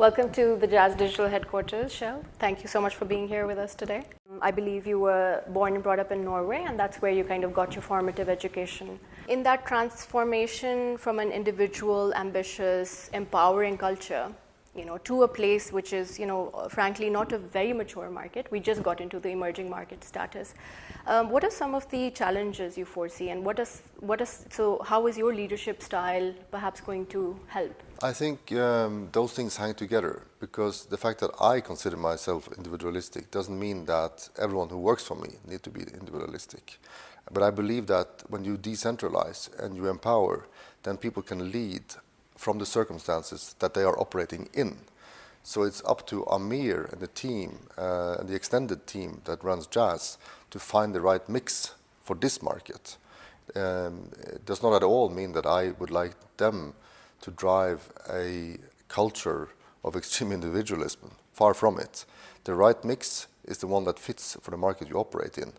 Welcome to the Jazz Digital Headquarters, Kjell. Thank you so much for being here with us today. I believe you were born and brought up in Norway, and that's where you kind of got your formative education. In that transformation from an individual, ambitious, empowering culture, to a place which is, frankly, not a very mature market. We just got into the emerging market status. What are some of the challenges you foresee, and how is your leadership style perhaps going to help? I think those things hang together, because the fact that I consider myself individualistic doesn't mean that everyone who works for me needs to be individualistic. But I believe that when you decentralize and you empower, then people can lead from the circumstances that they are operating in. So it's up to Amir and the team, and the extended team that runs Jazz, to find the right mix for this market. It does not at all mean that I would like them to drive a culture of extreme individualism. Far from it. The right mix is the one that fits for the market you operate in.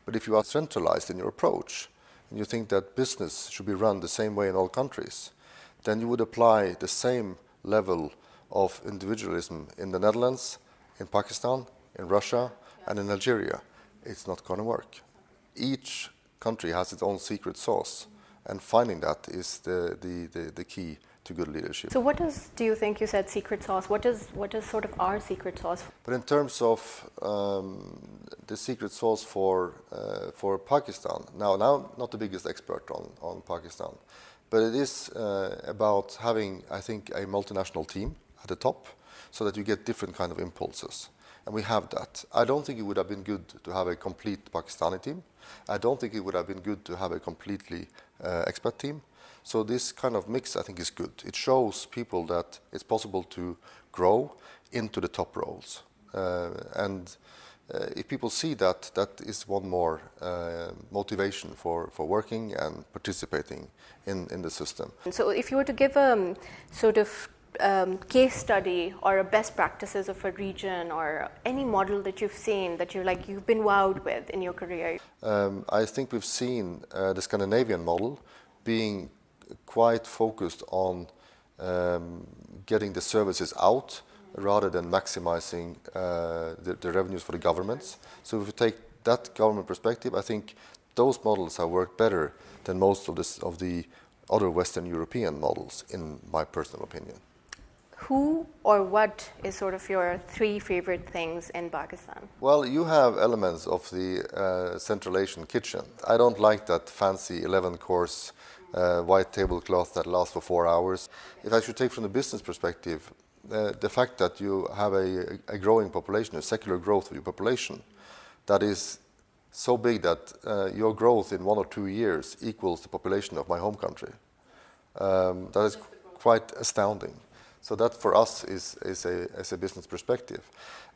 But if you are centralized in your approach, and you think that business should be run the same way in all countries, then you would apply the same level of individualism in the Netherlands, in Pakistan, in Russia, and in Algeria. It's not going to work. Each country has its own secret sauce, and finding that is the key to good leadership. So do you think you said secret sauce, what is sort of our secret sauce? But in terms of the secret sauce for Pakistan, now not the biggest expert on Pakistan, but it is about having, I think, a multinational team at the top, so that you get different kind of impulses. And we have that. I don't think it would have been good to have a complete Pakistani team. I don't think it would have been good to have a completely expat team. So this kind of mix, I think, is good. It shows people that it's possible to grow into the top roles. If people see that, that is one more motivation for working and participating in the system. So if you were to give a sort of case study or a best practices of a region or any model that you've seen that you've been wowed with in your career? I think we've seen the Scandinavian model being quite focused on getting the services out rather than maximizing the revenues for the governments. So if you take that government perspective, I think those models have worked better than most of the other Western European models, in my personal opinion. Who or what is sort of your three favorite things in Pakistan? Well, you have elements of the Central Asian kitchen. I don't like that fancy 11-course white tablecloth that lasts for 4 hours. If I should take from the business perspective, the fact that you have a growing population, a secular growth of your population, that is so big that your growth in 1 or 2 years equals the population of my home country. That is quite astounding. So that for us is a business perspective.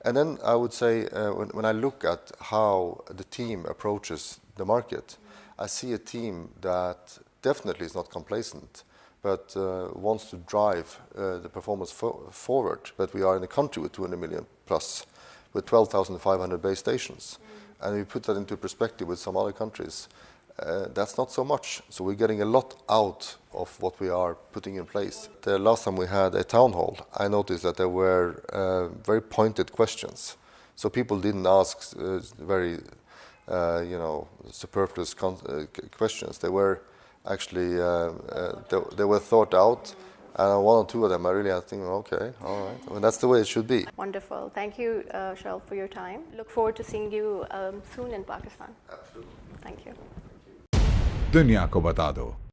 And then I would say when I look at how the team approaches the market, I see a team that definitely is not complacent, but wants to drive the performance forward. But we are in a country with 200 million plus, with 12,500 base stations. And we put that into perspective with some other countries. That's not so much. So we're getting a lot out of what we are putting in place. The last time we had a town hall, I noticed that there were very pointed questions. So people didn't ask very, superfluous questions. They were actually they were thought out. And one or two of them, I really think, okay, all right. I mean, that's the way it should be. Wonderful. Thank you, Kjell, for your time. Look forward to seeing you soon in Pakistan. Absolutely. Thank you. दुनिया को बता दो।